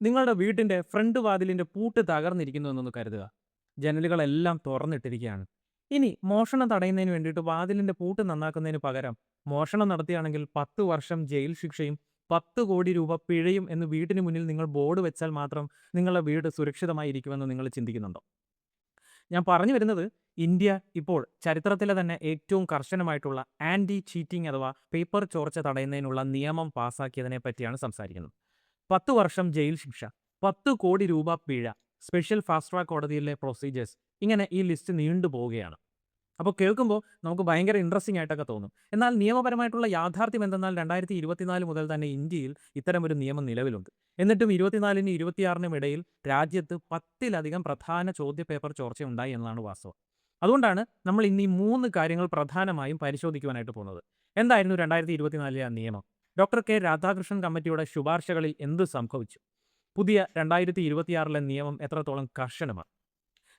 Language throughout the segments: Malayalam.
നിങ്ങളുടെ വീട്ടിന്റെ ഫ്രണ്ട് വാതിലിന്റെ പൂട്ട് തകർന്നിരിക്കുന്നു എന്നൊന്ന് കരുതുക. ജനലുകളെല്ലാം തുറന്നിട്ടിരിക്കുകയാണ്. ഇനി മോഷണം തടയുന്നതിന് വേണ്ടിയിട്ട് വാതിലിന്റെ പൂട്ട് നന്നാക്കുന്നതിന് പകരം മോഷണം നടത്തുകയാണെങ്കിൽ 10 വർഷം ജയിൽ ശിക്ഷയും 10 കോടി രൂപ പിഴയും എന്ന് വീട്ടിന് മുന്നിൽ നിങ്ങൾ ബോർഡ് വെച്ചാൽ മാത്രം നിങ്ങളുടെ വീട് സുരക്ഷിതമായി ഇരിക്കുമെന്ന് നിങ്ങൾ ചിന്തിക്കുന്നുണ്ടോ? ഞാൻ പറഞ്ഞു വരുന്നത്, ഇന്ത്യ ഇപ്പോൾ ചരിത്രത്തിലെ തന്നെ ഏറ്റവും കർശനമായിട്ടുള്ള ആന്റി ചീറ്റിംഗ് അഥവാ പേപ്പർ ചോർച്ച തടയുന്നതിനുള്ള നിയമം പാസാക്കിയതിനെ പറ്റിയാണ് സംസാരിക്കുന്നത്. 10 വർഷം ജയിൽ ശിക്ഷ, 10 കോടി രൂപ പിഴ, സ്പെഷ്യൽ ഫാസ്റ്റ് ട്രാക്ക് കോടതിയിലെ പ്രൊസീജിയേഴ്സ്, ഇങ്ങനെ ഈ ലിസ്റ്റ് നീണ്ടു പോവുകയാണ്. അപ്പോൾ കേൾക്കുമ്പോൾ നമുക്ക് ഭയങ്കര ഇൻട്രസ്റ്റിംഗ് ആയിട്ടൊക്കെ തോന്നും. എന്നാൽ നിയമപരമായിട്ടുള്ള യാഥാർത്ഥ്യം എന്തെന്നാൽ 2024 മുതൽ തന്നെ ഇന്ത്യയിൽ ഇത്തരമൊരു നിയമം നിലവിലുണ്ട്. എന്നിട്ടും 24-നും 26-നും ഇടയിൽ രാജ്യത്ത് 10-ലധികം പ്രധാന ചോദ്യപേപ്പർ ചോർച്ചയുണ്ടായി എന്നതാണ് വാസ്തവം. അതുകൊണ്ടാണ് നമ്മൾ ഇന്ന് ഈ 3 കാര്യങ്ങൾ പ്രധാനമായും പരിശോധിക്കുവാനായിട്ട് പോകുന്നത്. എന്തായിരുന്നു 2024-ലെ ആ നിയമം? ഡോക്ടർ കെ രാധാകൃഷ്ണൻ കമ്മിറ്റിയുടെ ശുപാർശകളിൽ എന്ത് സംഭവിച്ചു? പുതിയ 2026-ലെ നിയമം എത്രത്തോളം കർശനമാണ്?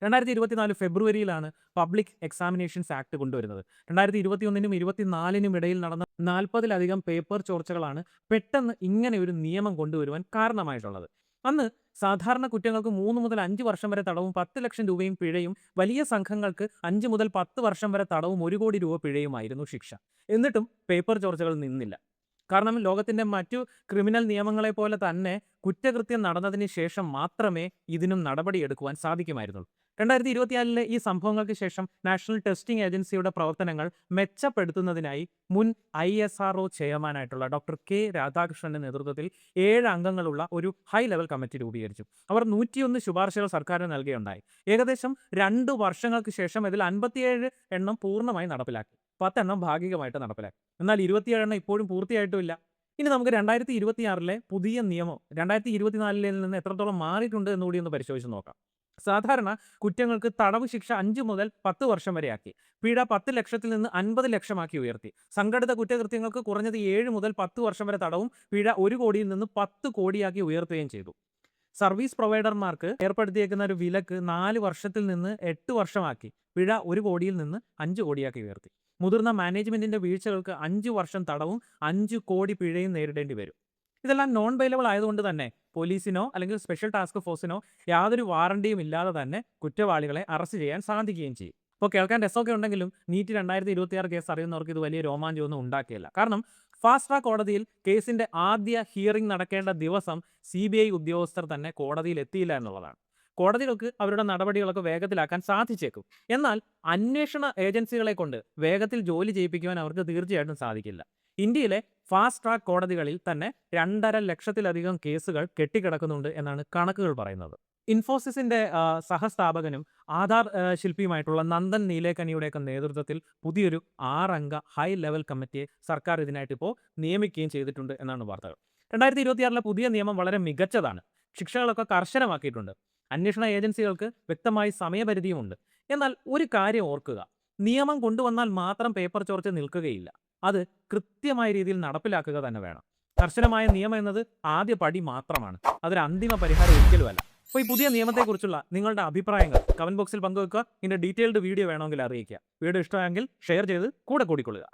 2024 ഫെബ്രുവരിയിലാണ് പബ്ലിക് എക്സാമിനേഷൻസ് ആക്ട് കൊണ്ടുവരുന്നത്. 2021-നും 24-നും ഇടയിൽ നടന്ന 40-ലധികം പേപ്പർ ചോർച്ചകളാണ് പെട്ടെന്ന് ഇങ്ങനെ ഒരു നിയമം കൊണ്ടുവരുവാൻ കാരണമായിട്ടുള്ളത്. അന്ന് സാധാരണ കുറ്റങ്ങൾക്ക് 3 മുതൽ 5 വർഷം വരെ തടവും 10 ലക്ഷം രൂപയും പിഴയും, വലിയ സംഘങ്ങൾക്ക് 5 മുതൽ 10 വർഷം വരെ തടവും 1 കോടി രൂപ പിഴയുമായിരുന്നു ശിക്ഷ. എന്നിട്ടും പേപ്പർ ചോർച്ചകൾ നിന്നില്ല. കാരണം ലോകത്തിന്റെ മറ്റു ക്രിമിനൽ നിയമങ്ങളെ പോലെ തന്നെ കുറ്റകൃത്യം നടന്നതിന് ശേഷം മാത്രമേ ഇതിനും നടപടിയെടുക്കുവാൻ സാധിക്കുമായിരുന്നുള്ളൂ. 2024-ലെ ഈ സംഭവങ്ങൾക്ക് ശേഷം നാഷണൽ ടെസ്റ്റിംഗ് ഏജൻസിയുടെ പ്രവർത്തനങ്ങൾ മെച്ചപ്പെടുത്തുന്നതിനായി മുൻ ISRO ചെയർമാനായിട്ടുള്ള ഡോക്ടർ കെ രാധാകൃഷ്ണന്റെ നേതൃത്വത്തിൽ 7 അംഗങ്ങളുള്ള ഒരു ഹൈ ലെവൽ കമ്മിറ്റി രൂപീകരിച്ചു. അവർ 101 ശുപാർശകൾ സർക്കാരിന് നൽകുകയുണ്ടായി. ഏകദേശം 2 വർഷങ്ങൾക്ക് ശേഷം ഇതിൽ 57 എണ്ണം പൂർണ്ണമായി നടപ്പിലാക്കി, 10 എണ്ണം ഭാഗികമായിട്ട് നടപ്പിലാക്കി. എന്നാൽ 27 എണ്ണം ഇപ്പോഴും പൂർത്തിയായിട്ടുമില്ല. ഇനി നമുക്ക് 2026-ലെ പുതിയ നിയമം 2024-ൽ നിന്ന് എത്രത്തോളം മാറിയിട്ടുണ്ട് എന്നുകൂടി ഒന്ന് പരിശോധിച്ച് നോക്കാം. സാധാരണ കുറ്റങ്ങൾക്ക് തടവ് ശിക്ഷ 5 മുതൽ 10 വർഷം വരെയാക്കി. പിഴ 10 ലക്ഷത്തിൽ നിന്ന് 50 ലക്ഷമാക്കി ഉയർത്തി. സംഘടിത കുറ്റകൃത്യങ്ങൾക്ക് കുറഞ്ഞത് 7 മുതൽ 10 വർഷം വരെ തടവും പിഴ 1 കോടിയിൽ നിന്ന് 10 കോടിയാക്കി ഉയർത്തുകയും ചെയ്തു. സർവീസ് പ്രൊവൈഡർമാർക്ക് ഏർപ്പെടുത്തിയേക്കുന്ന ഒരു വിലക്ക് 4 വർഷത്തിൽ നിന്ന് 8 വർഷമാക്കി. പിഴ 1 കോടിയിൽ നിന്ന് 5 കോടിയാക്കി ഉയർത്തി. മുതിർന്ന മാനേജ്മെന്റിന്റെ വീഴ്ചകൾക്ക് 5 വർഷം തടവും 5 കോടി പിഴയും നേരിടേണ്ടി വരും. ഇതെല്ലാം നോൺ ബെയിലബിൾ ആയതുകൊണ്ട് തന്നെ പോലീസിനോ അല്ലെങ്കിൽ സ്പെഷ്യൽ ടാസ്ക് ഫോഴ്സിനോ യാതൊരു വാറണ്ടിയും ഇല്ലാതെ തന്നെ കുറ്റവാളികളെ അറസ്റ്റ് ചെയ്യാൻ സാധിക്കുകയും ചെയ്യും. ഇപ്പോൾ കേൾക്കാൻ രസമൊക്കെ ഉണ്ടെങ്കിലും നീറ്റ് 2026 കേസ് അറിയുന്നവർക്ക് ഇത് വലിയ രോമാഞ്ചമൊന്നും ഉണ്ടാക്കിയില്ല. കാരണം ഫാസ്റ്റ് ട്രാക്ക് കോടതിയിൽ കേസിന്റെ ആദ്യ ഹിയറിംഗ് നടക്കേണ്ട ദിവസം CBI ഉദ്യോഗസ്ഥർ തന്നെ കോടതിയിൽ എത്തിയില്ല എന്നുള്ളതാണ്. കോടതികൾക്ക് അവരുടെ നടപടികളൊക്കെ വേഗത്തിലാക്കാൻ സാധിച്ചേക്കും. എന്നാൽ അന്വേഷണ ഏജൻസികളെ കൊണ്ട് വേഗത്തിൽ ജോലി ചെയ്യിപ്പിക്കുവാൻ അവർക്ക് തീർച്ചയായിട്ടും സാധിക്കില്ല. ഇന്ത്യയിലെ ഫാസ്റ്റ് ട്രാക്ക് കോടതികളിൽ തന്നെ 2.5 ലക്ഷത്തിലധികം കേസുകൾ കെട്ടിക്കിടക്കുന്നുണ്ട് എന്നാണ് കണക്കുകൾ പറയുന്നത്. ഇൻഫോസിസിന്റെ സഹസ്ഥാപകനും ആധാർ ശില്പിയുമായിട്ടുള്ള നന്ദൻ നീലേക്കനിയുടെയൊക്കെ നേതൃത്വത്തിൽ പുതിയൊരു 6 അംഗ ഹൈ ലെവൽ കമ്മിറ്റിയെ സർക്കാർ ഇതിനായിട്ട് ഇപ്പോൾ നിയമിക്കുകയും ചെയ്തിട്ടുണ്ട് എന്നാണ് വാർത്തകൾ. 2026-ലെ പുതിയ നിയമം വളരെ മികച്ചതാണ്. ശിക്ഷകളൊക്കെ കർശനമാക്കിയിട്ടുണ്ട്. അന്വേഷണ ഏജൻസികൾക്ക് വ്യക്തമായി സമയപരിധിയുമുണ്ട്. എന്നാൽ ഒരു കാര്യം ഓർക്കുക, നിയമം കൊണ്ടുവന്നാൽ മാത്രം പേപ്പർ ചോർച്ച നിൽക്കുകയില്ല. അത് കൃത്യമായ രീതിയിൽ നടപ്പിലാക്കുക തന്നെ വേണം. കർശനമായ നിയമം എന്നത് ആദ്യ പടി മാത്രമാണ്. അതൊരു അന്തിമ പരിഹാരം ഒരിക്കലുമല്ല. അപ്പോൾ ഈ പുതിയ നിയമത്തെക്കുറിച്ചുള്ള നിങ്ങളുടെ അഭിപ്രായങ്ങൾ കമന്റ് ബോക്സിൽ പങ്കുവെക്കുക. ഇതിന്റെ ഡീറ്റെയിൽഡ് വീഡിയോ വേണമെങ്കിൽ അറിയിക്കുക. വീഡിയോ ഇഷ്ടമായെങ്കിൽ ഷെയർ ചെയ്ത് കൂടെ കൂടിക്കൊള്ളുക.